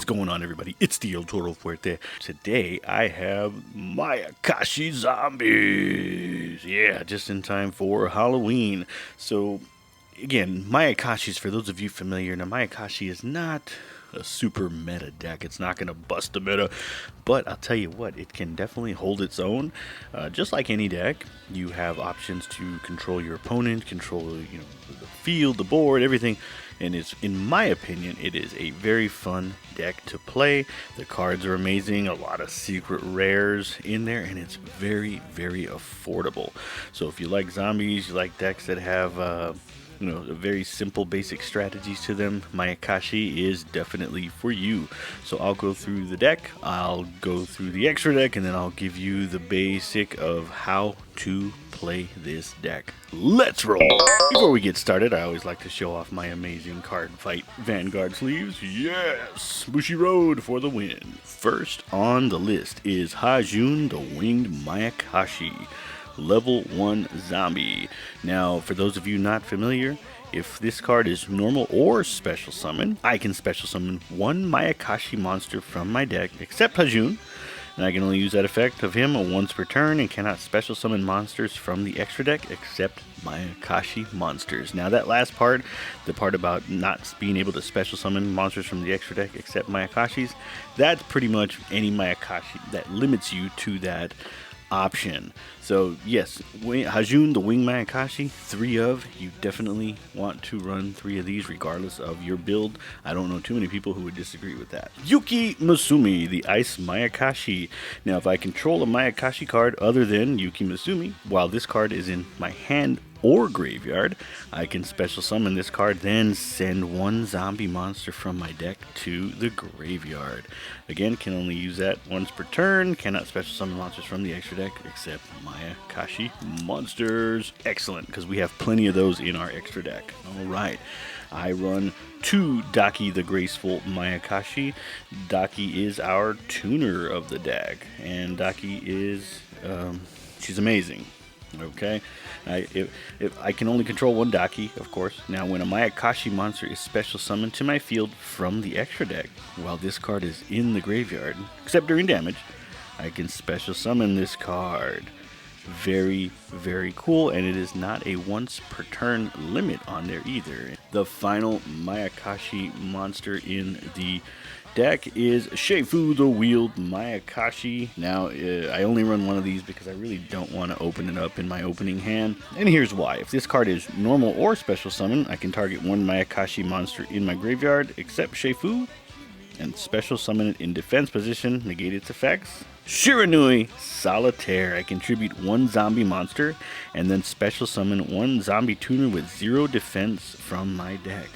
is going on, everybody? It's the El Toro Fuerte. Today I have Mayakashi Zombies. Yeah, just in time for Halloween. So, again, Mayakashi's, for those of you familiar, now Mayakashi is not a super meta deck. It's not going to bust the meta, but I'll tell you what, it can definitely hold its own. Just like any deck, you have options to control your opponent, control the field, the board, everything. And it's, in my opinion, it is a very fun deck to play. The cards are amazing, a lot of secret rares in there, and it's very, very affordable. So if you like zombies, you like decks that have very simple basic strategies to them, Mayakashi is definitely for you. So I'll go through the deck, I'll go through the extra deck, and then I'll give you the basic of how to play this deck. Let's roll! Before we get started, I always like to show off my amazing card fight Vanguard sleeves. Yes! Bushi Road for the win. First on the list is Hajun, the Winged Mayakashi. Level 1 zombie. Now, for those of you not familiar, if this card is normal or special summon, I can special summon one Mayakashi monster from my deck, except Hajun, and I can only use that effect of him once per turn and cannot special summon monsters from the extra deck except Mayakashi monsters. Now that last part, the part about not being able to special summon monsters from the extra deck except Mayakashis, that's pretty much any Mayakashi that limits you to that option. So yes, Hajun, the Wing Mayakashi, 3 of. You definitely want to run 3 of these regardless of your build. I don't know too many people who would disagree with that. Yuki-Musume, the Ice Mayakashi. Now if I control a Mayakashi card other than Yuki-Musume, while this card is in my hand or graveyard, I can special summon this card, then send one zombie monster from my deck to the graveyard. Again, can only use that once per turn, cannot special summon monsters from the extra deck except Mayakashi monsters. Excellent, because we have plenty of those in our extra deck. Alright, I run 2 Dakki the Graceful Mayakashi. Dakki is our tuner of the deck, and Dakki is, she's amazing. Okay, if I can only control one Dakki, of course. Now, when a Mayakashi monster is special summoned to my field from the extra deck, while this card is in the graveyard, except during damage, I can special summon this card. Very, very cool, and it is not a once per turn limit on there either. The final Mayakashi monster in the deck is Shafu, the Wheeled Mayakashi. Now, I only run one of these because I really don't want to open it up in my opening hand. And here's why. If this card is normal or special summon, I can target one Mayakashi monster in my graveyard except Shafu, and special summon it in defense position, negate its effects. Shiranui Solitaire. I contribute one zombie monster and then special summon one zombie tuner with 0 defense from my deck.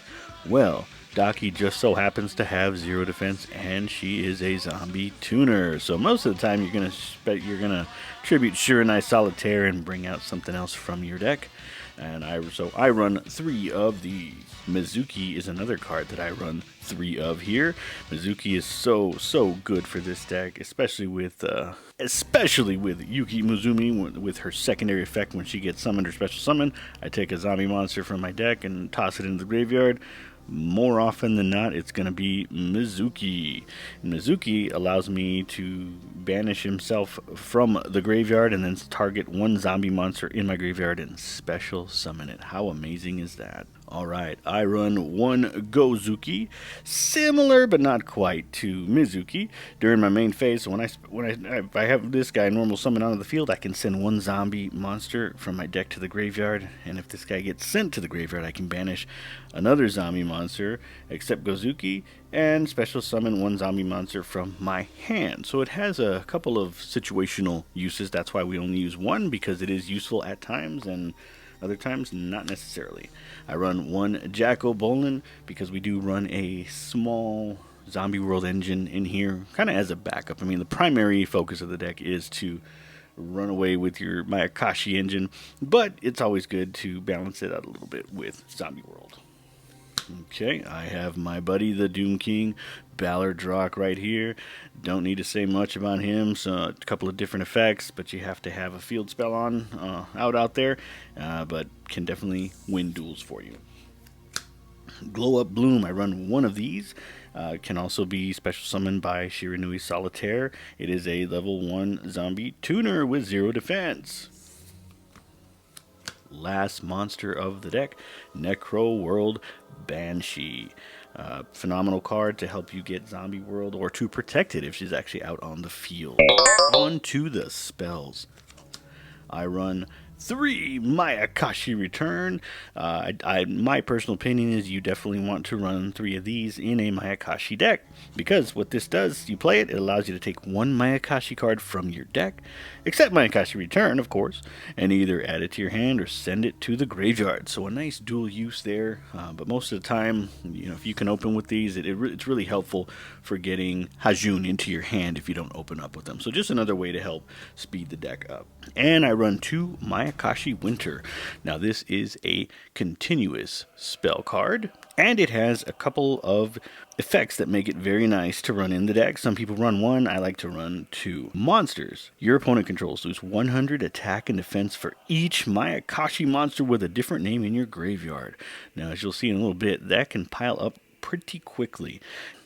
Well, Dakki just so happens to have 0 defense, and she is a zombie tuner. So most of the time, you're gonna tribute Shiranui Solitaire and bring out something else from your deck. And I run 3 of these. Mezuki is another card that I run 3 of here. Mezuki is so good for this deck, especially with Yuki-Musume with her secondary effect when she gets summoned or special summoned. I take a zombie monster from my deck and toss it into the graveyard. More often than not, it's going to be Mezuki. Mezuki allows me to banish himself from the graveyard and then target one zombie monster in my graveyard and special summon it. How amazing is that? Alright, I run 1 Gozuki, similar but not quite to Mezuki. During my main phase, so if I have this guy normal summon onto the field, I can send 1 zombie monster from my deck to the graveyard, and if this guy gets sent to the graveyard, I can banish another zombie monster, except Gozuki, and special summon 1 zombie monster from my hand. So it has a couple of situational uses. That's why we only use 1, because it is useful at times, and other times, not necessarily. I run 1 Jack-o-Bolan because we do run a small zombie world engine in here, kind of as a backup. I mean, the primary focus of the deck is to run away with your Mayakashi engine, but it's always good to balance it out a little bit with zombie world. Okay, I have my buddy, the Doomking Balerdroch right here. Don't need to say much about him. So a couple of different effects, but you have to have a field spell on out there, but can definitely win duels for you. Glow Up Bloom, I run 1 of these. Can also be special summoned by Shiranui Solitaire. It is a level 1 zombie tuner with 0 defense. Last monster of the deck, Necroworld Banshee. Phenomenal card to help you get Zombie World or to protect it if she's actually out on the field. On to the spells. I run 3 Mayakashi Return. My personal opinion is you definitely want to run 3 of these in a Mayakashi deck, because what this does, you play it, it allows you to take 1 Mayakashi card from your deck, except Mayakashi Return, of course, and either add it to your hand or send it to the graveyard. So a nice dual use there, but most of the time, if you can open with these, it's really helpful for getting Hajun into your hand if you don't open up with them. So just another way to help speed the deck up. And I run 2 Mayakashi Winter. Now this is a continuous spell card, and it has a couple of effects that make it very nice to run in the deck. Some people run 1, I like to run 2. Monsters. Your opponent controls lose 100 attack and defense for each Mayakashi monster with a different name in your graveyard. Now as you'll see in a little bit, that can pile up pretty quickly.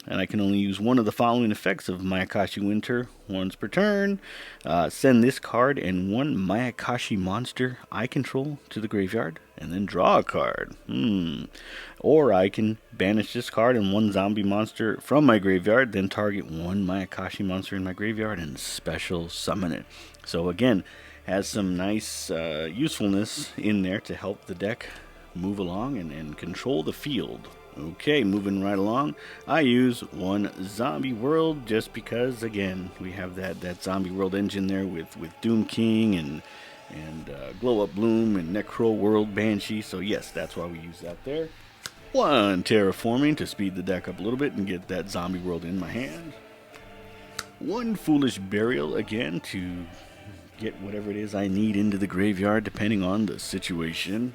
And I can only use one of the following effects of Mayakashi Winter once per turn. Send this card and 1 Mayakashi monster I control to the graveyard, and then draw a card. Or I can banish this card and 1 zombie monster from my graveyard, then target 1 Mayakashi monster in my graveyard and special summon it. So again, has some nice usefulness in there to help the deck move along and control the field. Okay, moving right along, I use 1 Zombie World just because, again, we have that Zombie World engine there with Doomking and Glow Up Bloom and Necroworld Banshee, so yes, that's why we use that there. 1 Terraforming to speed the deck up a little bit and get that Zombie World in my hand. 1 Foolish Burial, again, to get whatever it is I need into the graveyard depending on the situation.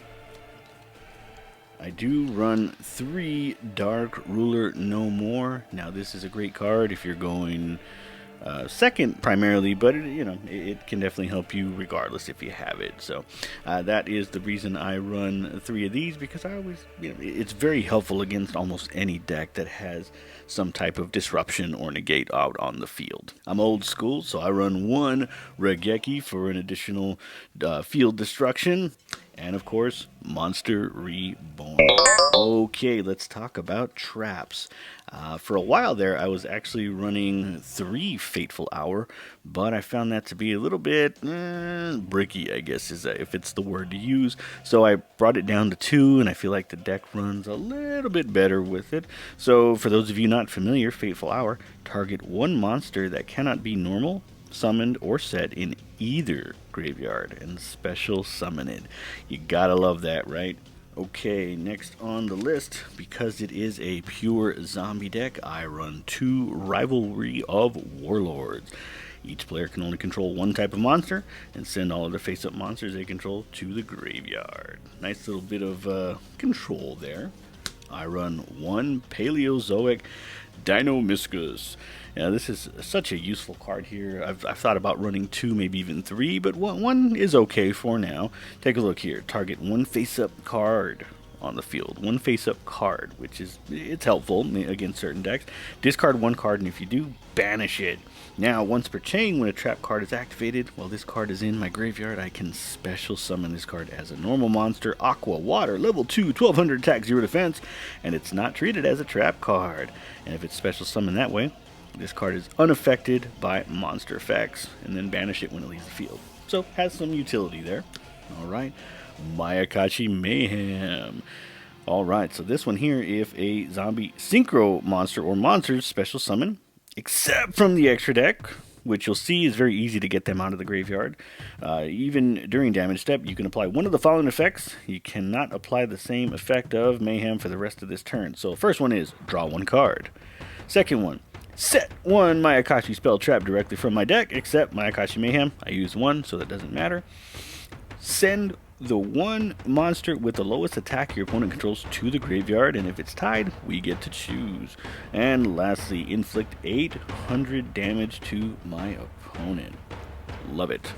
I do run 3 Dark Ruler No More. Now this is a great card if you're going second primarily, but it can definitely help you regardless if you have it. So that is the reason I run 3 of these, because I always, it's very helpful against almost any deck that has some type of disruption or negate out on the field. I'm old school, so I run 1 Raigeki for an additional field destruction. And of course, Monster Reborn. Okay, let's talk about traps. For a while there, I was actually running 3 Fateful Hour, but I found that to be a little bit bricky, I guess, if it's the word to use. So I brought it down to 2, and I feel like the deck runs a little bit better with it. So for those of you not familiar, Fateful Hour, target 1 monster that cannot be normal, summoned, or set in either graveyard and special summon it. You gotta love that, right? Okay, next on the list, because it is a pure zombie deck, I run 2 Rivalry of Warlords. Each player can only control 1 type of monster and send all of their face-up monsters they control to the graveyard. Nice little bit of control there. I run 1 Paleozoic Dinomischus. Now this is such a useful card here. I've thought about running 2, maybe even 3, but 1 is okay for now. Take a look here. Target 1 face-up card on the field. 1 face-up card, which it's helpful against certain decks. Discard 1 card, and if you do, banish it. Now, once per chain, when a trap card is activated, while this card is in my graveyard, I can special summon this card as a normal monster, Aqua, Water, level 2, 1200 attack, 0 defense, and it's not treated as a trap card. And if it's special summoned that way, this card is unaffected by monster effects, and then banish it when it leaves the field. So, has some utility there. Alright, Mayakashi Mayhem. Alright, so this one here, if a zombie synchro monster or monsters special summon, except from the extra deck, which you'll see is very easy to get them out of the graveyard. Even during damage step, you can apply one of the following effects. You cannot apply the same effect of Mayhem for the rest of this turn. So first one is draw 1 card. Second one, set 1 Mayakashi spell trap directly from my deck, except Mayakashi Mayhem. I used 1, so that doesn't matter. Send the 1 monster with the lowest attack your opponent controls to the graveyard, and if it's tied, we get to choose. And lastly, inflict 800 damage to my opponent. Love it.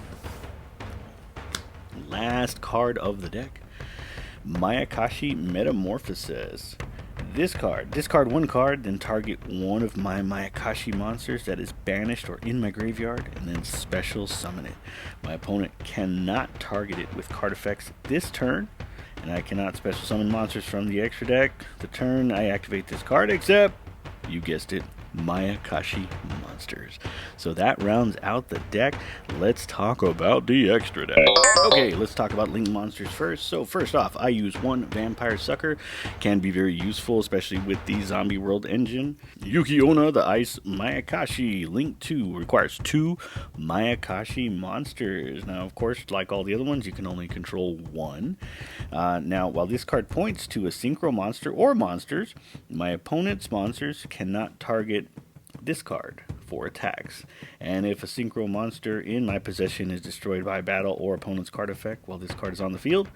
Last card of the deck, Mayakashi Metamorphosis. this card. Discard one card, then target one of my Mayakashi monsters that is banished or in my graveyard, and then special summon it. My opponent cannot target it with card effects this turn, and I cannot special summon monsters from the extra deck the turn I activate this card, except, you guessed it, Mayakashi monsters. So that rounds out the deck. Let's talk about the extra deck. Okay, let's talk about link monsters first. So first off, I use one Vampire Sucker. Can be very useful, especially with the Zombie World engine. Yugioh, the Ice Mayakashi. Link 2 requires 2 Mayakashi monsters. Now, of course, like all the other ones, you can only control 1. Now, while this card points to a synchro monster or monsters, my opponent's monsters cannot target this card for attacks. And if a synchro monster in my possession is destroyed by battle or opponent's card effect while this card is on the field,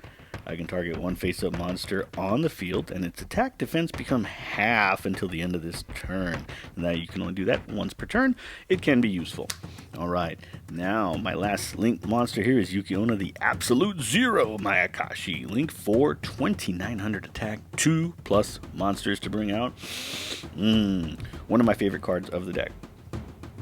I can target one face-up monster on the field, and its attack defense become half until the end of this turn. Now you can only do that once per turn. It can be useful. Alright, now my last link monster here is Yugioh, the Absolute Zero Mayakashi. Link 4, 2900 attack, 2+ monsters to bring out. One of my favorite cards of the deck.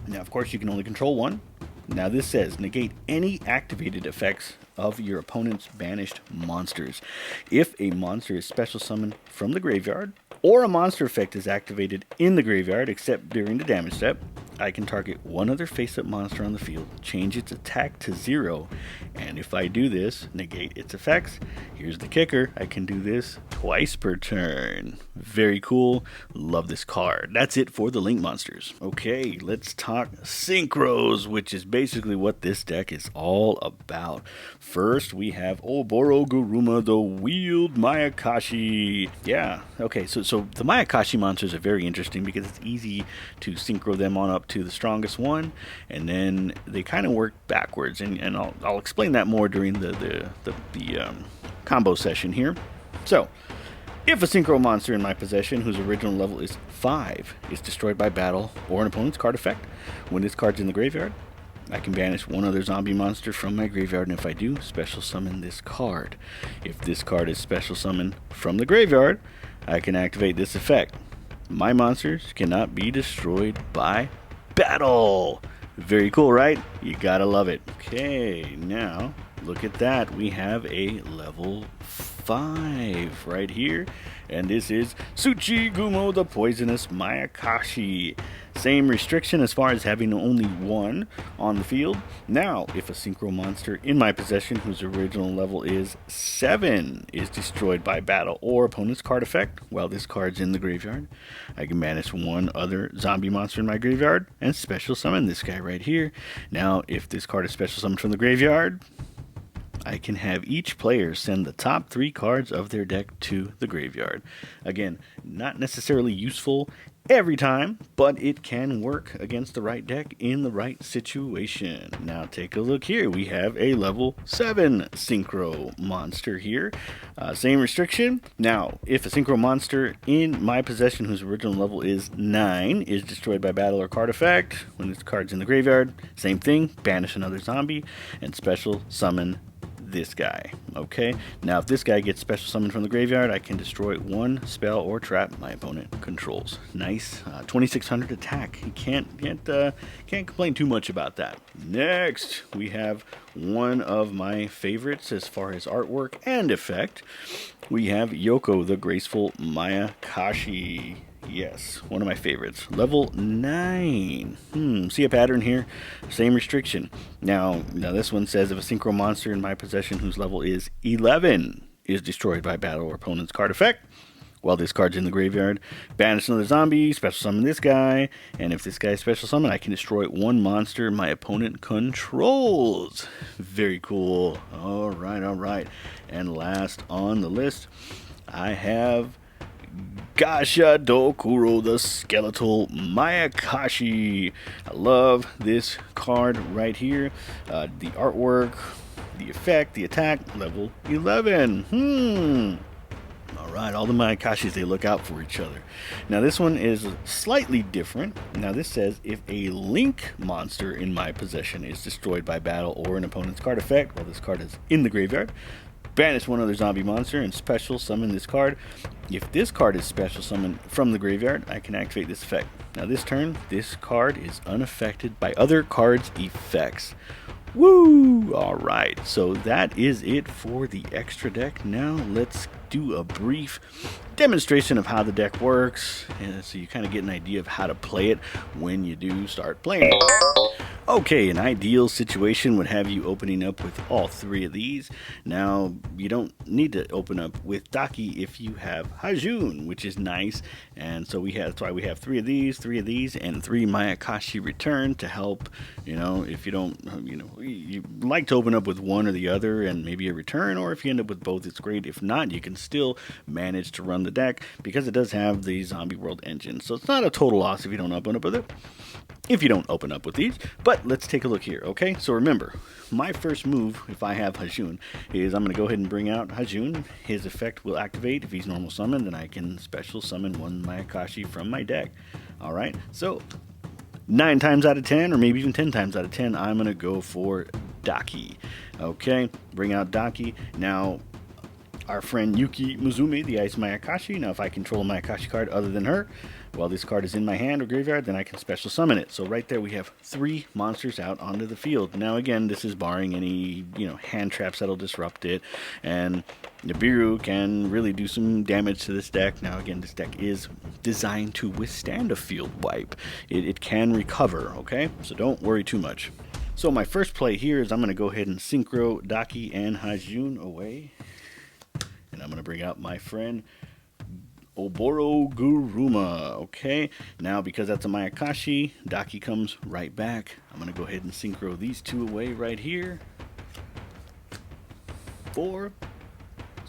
Now, of course, you can only control one. Now, this says negate any activated effects of your opponent's banished monsters. If a monster is special summoned from the graveyard, or a monster effect is activated in the graveyard, except during the damage step, I can target one other face-up monster on the field, change its attack to 0, and if I do this, negate its effects. Here's the kicker, I can do this twice per turn. Very cool, love this card. That's it for the link monsters. Okay, let's talk synchros, which is basically what this deck is all about. First, we have Oboroguruma, the Wheeled Mayakashi. Yeah, okay, so the Mayakashi monsters are very interesting because it's easy to synchro them on up to the strongest one, and then they kind of work backwards, and I'll explain that more during the combo session here. So, if a synchro monster in my possession whose original level is 5 is destroyed by battle or an opponent's card effect, when this card's in the graveyard, I can banish one other zombie monster from my graveyard, and if I do, special summon this card. If this card is special summoned from the graveyard, I can activate this effect. My monsters cannot be destroyed by battle. Very cool, right? You gotta love it. Okay, now look at that. We have a level 5 right here, and this is Tsuchigumo, the Poisonous Mayakashi. Same restriction as far as having only one on the field. Now, if a synchro monster in my possession whose original level is 7 is destroyed by battle or opponent's card effect while this card's in the graveyard, I can banish one other zombie monster in my graveyard and special summon this guy right here. Now, if this card is special summoned from the graveyard, I can have each player send the top 3 cards of their deck to the graveyard. Again, not necessarily useful every time, but it can work against the right deck in the right situation. Now take a look here. We have a level 7 synchro monster here. Same restriction. Now, if a synchro monster in my possession whose original level is 9 is destroyed by battle or card effect, when this card's in the graveyard, same thing, banish another zombie and special summon this guy. Okay, now if this guy gets special summoned from the graveyard, I can destroy one spell or trap my opponent controls. Nice. 2600 attack. You can't complain too much about that. Next, we have one of my favorites as far as artwork and effect. We have Yugioh, the Graceful Mayakashi. Yes, one of my favorites. Level 9. See a pattern here? Same restriction. Now this one says if a synchro monster in my possession whose level is 11 is destroyed by battle or opponent's card effect, while this card's in the graveyard, banish another zombie, special summon this guy, and if this guy is special summoned, I can destroy one monster my opponent controls. Very cool. Alright. And last on the list, I have Gasha Dokuro, the Skeletal Mayakashi. I love this card right here. The artwork, the effect, the attack, level 11. Alright, all the Mayakashis, they look out for each other. Now this one is slightly different. Now this says if a link monster in my possession is destroyed by battle or an opponent's card effect while this card is in the graveyard, banish one other zombie monster and special summon this card. If this card is special summoned from the graveyard, I can activate this effect. Now this turn, this card is unaffected by other cards' effects. Woo! Alright, so that is it for the extra deck. Now let's do a brief demonstration of how the deck works, and so you kind of get an idea of how to play it when you do start playing it. Okay, an ideal situation would have you opening up with all three of these. Now, you don't need to open up with Dakki if you have Hajun, which is nice. And so that's why we have three of these, and 3 Mayakashi Return to help, if you don't, you like to open up with one or the other and maybe a return, or if you end up with both, it's great. If not, you can still manage to run the deck because it does have the Zombie World engine. So it's not a total loss if you don't open up with it. If you don't open up with these. But let's take a look here, okay? So remember, my first move, if I have Hajun, is I'm going to go ahead and bring out Hajun. His effect will activate. If he's normal summoned, then I can special summon one Mayakashi from my deck. Alright, so 9 times out of 10, or maybe even 10 times out of 10, I'm going to go for Dakki. Okay, bring out Dakki. Now, our friend Yuki-Musume, the Ice Mayakashi. Now, if I control a Mayakashi card other than her, while this card is in my hand or graveyard, then I can special summon it. So right there we have 3 monsters out onto the field. Now again, this is barring any, hand traps that'll disrupt it. And Nibiru can really do some damage to this deck. Now again, this deck is designed to withstand a field wipe. It can recover, okay? So don't worry too much. So my first play here is I'm going to go ahead and synchro Dakki and Hajun away. And I'm going to bring out my friend Oboroguruma. Okay, now because that's a Mayakashi, Dakki comes right back. I'm going to go ahead and synchro these 2 away right here for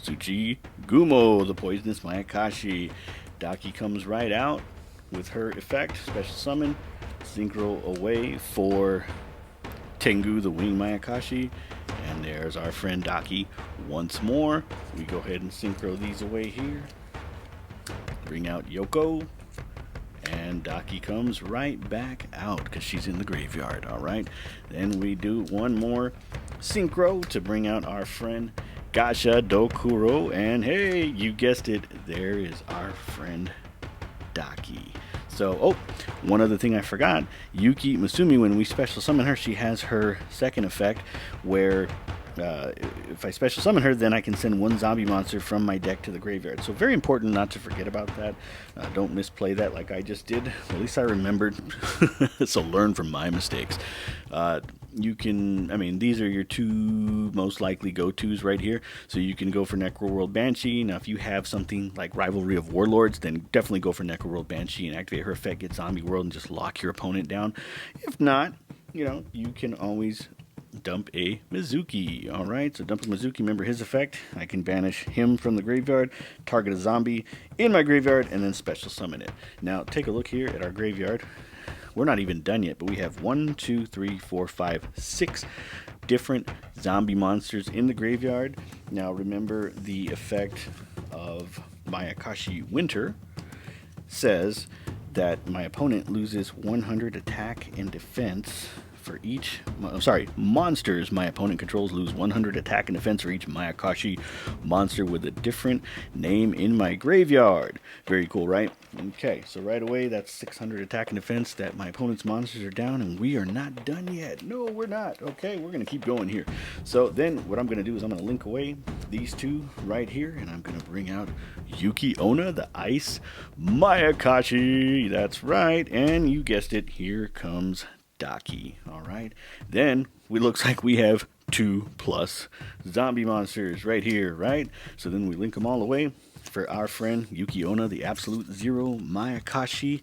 Tsuchigumo, the poisonous Mayakashi. Dakki comes right out with her effect, special summon, synchro away for Tengu, the wing Mayakashi. And there's our friend Dakki once more. We go ahead and synchro these away here. Bring out Yoko, and Dakki comes right back out because she's in the graveyard. Alright, then we do one more synchro to bring out our friend Gasha Dokuro, and you guessed it, there is our friend Dakki. So, one other thing I forgot, Yuki-Musume, when we special summon her, she has her second effect where if I special summon her, then I can send 1 zombie monster from my deck to the graveyard. So very important not to forget about that. Don't misplay that like I just did. At least I remembered. So learn from my mistakes. These are your 2 most likely go-tos right here. So you can go for Necroworld Banshee. Now, if you have something like Rivalry of Warlords, then definitely go for Necroworld Banshee and activate her effect, get Zombie World, and just lock your opponent down. If not, you can always dump a Mezuki. Alright, so dump a Mezuki, remember his effect. I can banish him from the graveyard, target a zombie in my graveyard, and then special summon it. Now, take a look here at our graveyard. We're not even done yet, but we have 1, 2, 3, 4, 5, 6 different zombie monsters in the graveyard. Now, remember the effect of Mayakashi Winter says that my opponent loses 100 attack and defense for each, monsters my opponent controls lose 100 attack and defense for each Mayakashi monster with a different name in my graveyard. Very cool, right? Okay, so right away, that's 600 attack and defense that my opponent's monsters are down, and we are not done yet. No, we're not. Okay, we're going to keep going here. So then what I'm going to do is I'm going to link away these 2 right here, and I'm going to bring out Yuki-Onna, the Ice Mayakashi. That's right, and you guessed it, here comes Dakki. Alright, then looks like we have 2+ zombie monsters right here, right? So then we link them all away for our friend Yuki-Onna, the Absolute Zero Mayakashi.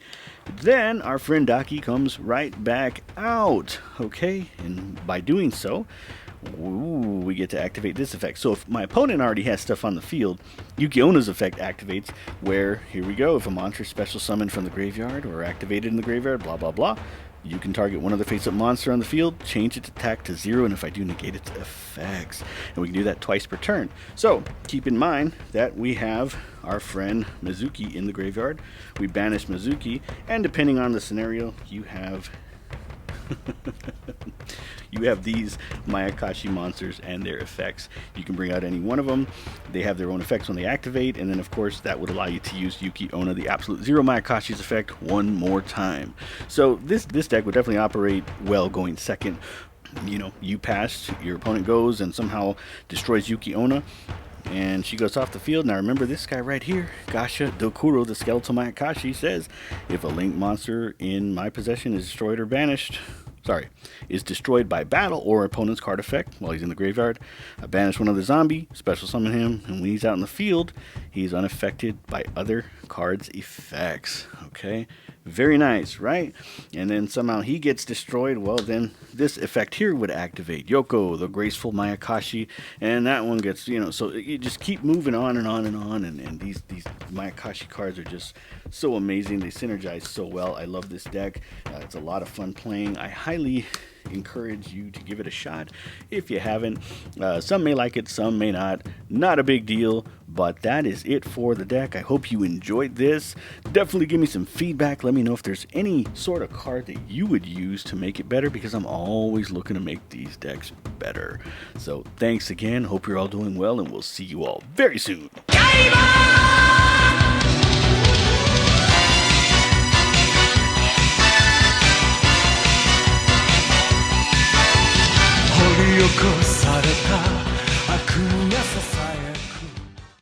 Then our friend Dakki comes right back out, okay? And by doing so, we get to activate this effect. So if my opponent already has stuff on the field, Yuki-Onna's effect activates where, here we go, if a monster is special summoned from the graveyard or activated in the graveyard, blah, blah, blah, you can target one other face-up monster on the field, change its attack to 0, and if I do, negate its effects. And we can do that twice per turn. So, keep in mind that we have our friend Mezuki in the graveyard. We banish Mezuki, and depending on the scenario, you have You have these Mayakashi monsters and their effects. You can bring out any one of them. They have their own effects when they activate, and then of course that would allow you to use Yuki-Onna, the Absolute Zero Mayakashi's effect, one more time. So this deck would definitely operate well going second. You know, you pass, your opponent goes and somehow destroys Yuki-Onna, and she goes off the field. Now remember this guy right here, Gasha Dokuro, the Skeletal Mayakashi, says, if a linked monster in my possession is destroyed or banished, is destroyed by battle or opponent's card effect while he's in the graveyard, I banish one other zombie, special summon him, and when he's out in the field, he's unaffected by other cards' effects. Okay, very nice, right? And then somehow he gets destroyed, well then this effect here would activate Yoko, the Graceful Mayakashi, and that one gets, you know, so you just keep moving on and on and on, and these Mayakashi cards are just so amazing. They synergize so well. I love this deck. It's a lot of fun playing. I highly encourage you to give it a shot if you haven't. Some may like it, some may not. Not a big deal, but that is it for the deck. I hope you enjoyed this. Definitely give me some feedback. Let me know if there's any sort of card that you would use to make it better, because I'm always looking to make these decks better. So thanks again. Hope you're all doing well, and we'll see you all very soon.